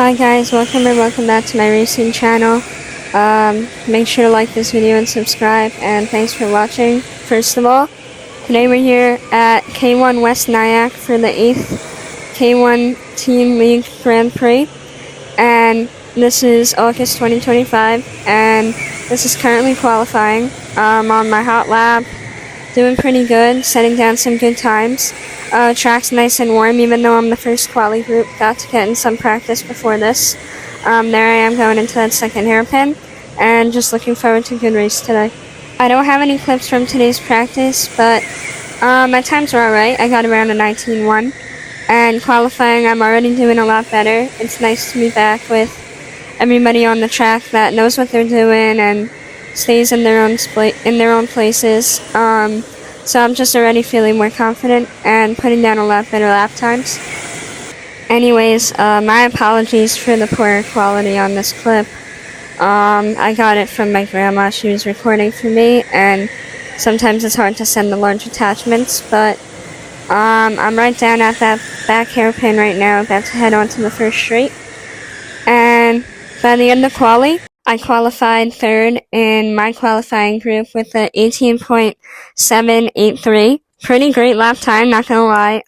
Hi guys, welcome back to my racing channel. Make sure to like this video and subscribe, and thanks for watching. First of all, today we're here at K1 West Nyack for the 8th K1 Team League Grand Prix, and this is August 2025, and this is currently qualifying. On my hot lap, doing pretty good, setting down some good times. Track's nice and warm, even though I'm the first quali group. Got to get in some practice before this. There I am going into that second hairpin, and just looking forward to a good race today. I don't have any clips from today's practice, but my times were alright. I got around a 19.1, and qualifying I'm already doing a lot better. It's nice to be back with everybody on the track that knows what they're doing and stays in their own places. So I'm just already feeling more confident and putting down a lot better lap times. Anyways, my apologies for the poor quality on this clip. I got it from my grandma. She was recording for me, and sometimes it's hard to send the large attachments, but I'm right down at that back hairpin right now, about to head on to the first straight. And by the end of quali, I qualified third in my qualifying group with a 18.783. Pretty great lap time, not gonna lie.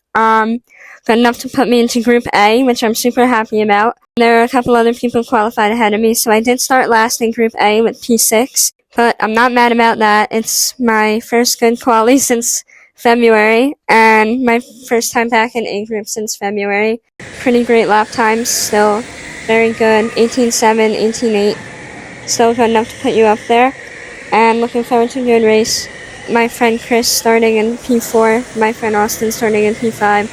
Good enough to put me into Group A, which I'm super happy about. There are a couple other people qualified ahead of me, so I did start last in Group A with P6, but I'm not mad about that. It's my first good quali since February, and my first time back in A group since February. Pretty great lap times, still very good. 18.7, 18.8. Still good enough to put you up there, and looking forward to a good race. My friend Chris starting in P4, my friend Austin starting in P5,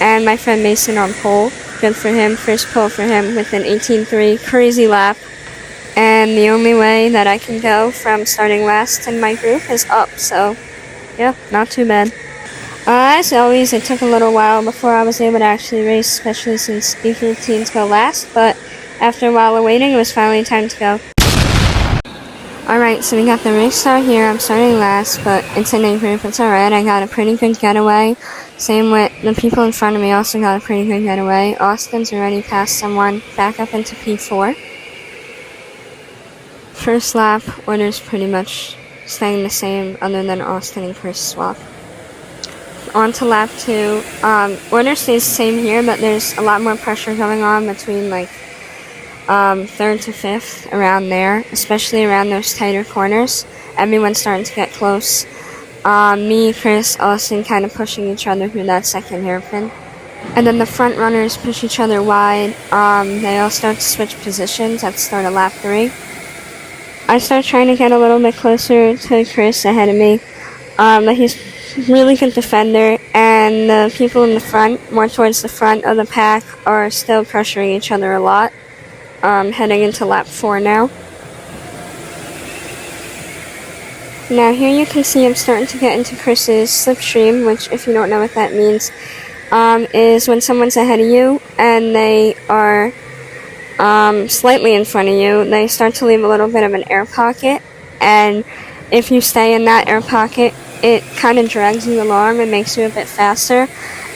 and my friend Mason on pole. Good for him, first pole for him with an 18.3, crazy lap. And the only way that I can go from starting last in my group is up, so yeah, not too bad. As always, it took a little while before I was able to actually race, especially since B group teams go last, but after a while of waiting, it was finally time to go. Alright, so we got the race start here. I'm starting last, but it's an A group. It's alright. I got a pretty good getaway. Same with the people in front of me, also got a pretty good getaway. Austin's already passed someone, back up into P4. First lap, order's pretty much staying the same, other than Austin and Chris swap. On to lap 2. Order stays the same here, but there's a lot more pressure going on between, like, 3rd to 5th, around there, especially around those tighter corners. Everyone's starting to get close. Me, Chris, Austin kind of pushing each other through that second hairpin. And then the front runners push each other wide. They all start to switch positions at the start of lap 3. I start trying to get a little bit closer to Chris ahead of me. But he's a really good defender, and the people in the front, more towards the front of the pack, are still pressuring each other a lot. Heading into lap 4 now. Now here you can see I'm starting to get into Chris's slipstream, which, if you don't know what that means, is when someone's ahead of you and they are slightly in front of you, they start to leave a little bit of an air pocket, and if you stay in that air pocket, it kind of drags you along and makes you a bit faster.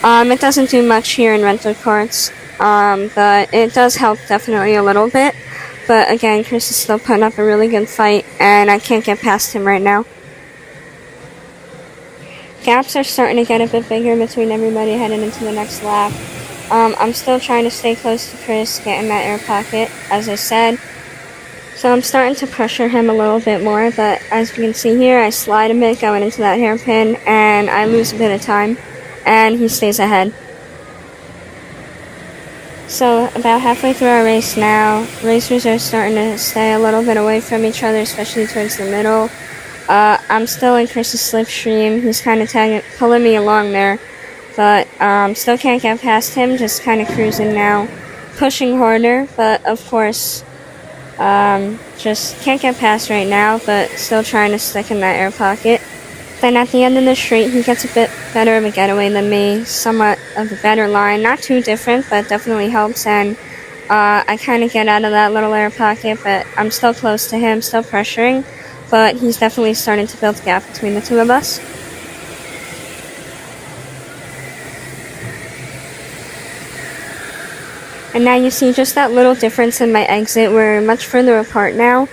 It doesn't do much here in rental carts. But it does help definitely a little bit. But again, Chris is still putting up a really good fight, and I can't get past him right now. Gaps are starting to get a bit bigger between everybody heading into the next lap. I'm still trying to stay close to Chris, get in that air pocket, as I said. So I'm starting to pressure him a little bit more, but as you can see here, I slide a bit going into that hairpin, and I lose a bit of time, and he stays ahead. So, about halfway through our race now, racers are starting to stay a little bit away from each other, especially towards the middle. I'm still in Chris's slipstream. He's kind of pulling me along there, but still can't get past him, just kind of cruising now. Pushing harder, but of course, just can't get past right now, but still trying to stick in that air pocket. Then at the end of the straight, he gets a bit better of a getaway than me, somewhat of a better line. Not too different, but definitely helps, and I kind of get out of that little air pocket, but I'm still close to him, still pressuring, but he's definitely starting to build a gap between the two of us. And now you see just that little difference in my exit. We're much further apart now.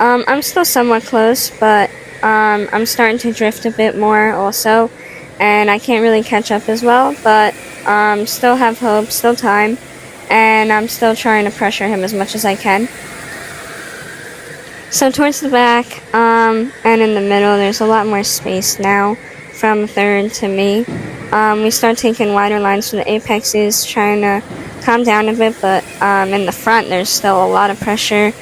I'm still somewhat close, but I'm starting to drift a bit more also, and I can't really catch up as well, but still have hope, still time, and I'm still trying to pressure him as much as I can. So towards the back and in the middle, there's a lot more space now from third to me. We start taking wider lines from the apexes, trying to calm down a bit, but in the front there's still a lot of pressure.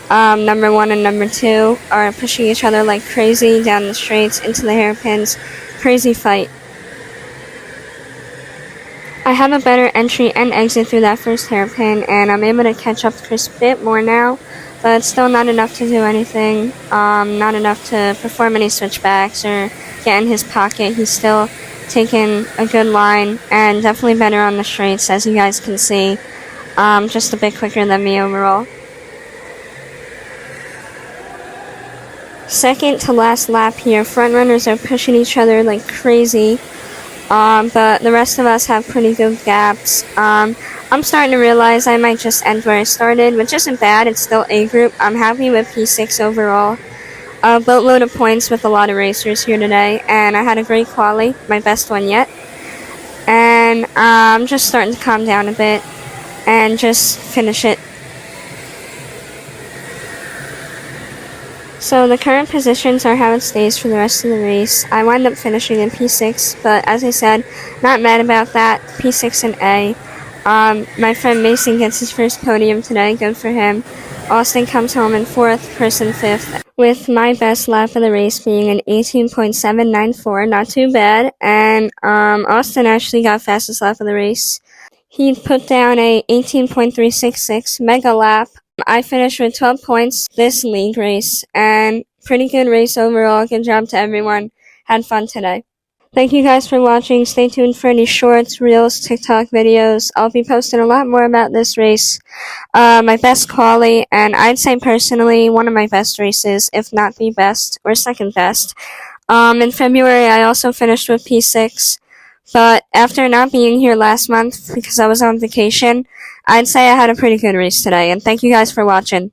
Number 1 and number 2 are pushing each other like crazy down the straights into the hairpins. Crazy fight. I have a better entry and exit through that first hairpin, and I'm able to catch up to Chris a bit more now, but it's still not enough to do anything. Not enough to perform any switchbacks or get in his pocket. He's still taking a good line, and definitely better on the straights, as you guys can see. Just a bit quicker than me overall. Second to last lap here, front runners are pushing each other like crazy, but the rest of us have pretty good gaps. I'm starting to realize I might just end where I started, which isn't bad. It's still A group. I'm happy with P6 overall. A boatload of points with a lot of racers here today, and I had a great quali, my best one yet. And I'm just starting to calm down a bit and just finish it. So the current positions are how it stays for the rest of the race. I wind up finishing in P6, but as I said, not mad about that. P6 and A. My friend Mason gets his first podium today, good for him. Austin comes home in 4th, Chris in 5th, with my best lap of the race being an 18.794, not too bad, and Austin actually got fastest lap of the race. He put down a 18.366 mega lap. I finished with 12 points this league race, and pretty good race overall. Good job to everyone. Had fun today. Thank you guys for watching. Stay tuned for any shorts, reels, TikTok videos. I'll be posting a lot more about this race. My best quali, and I'd say personally one of my best races, if not the best, or second best. In February, I also finished with P6. But after not being here last month because I was on vacation, I'd say I had a pretty good race today, and thank you guys for watching.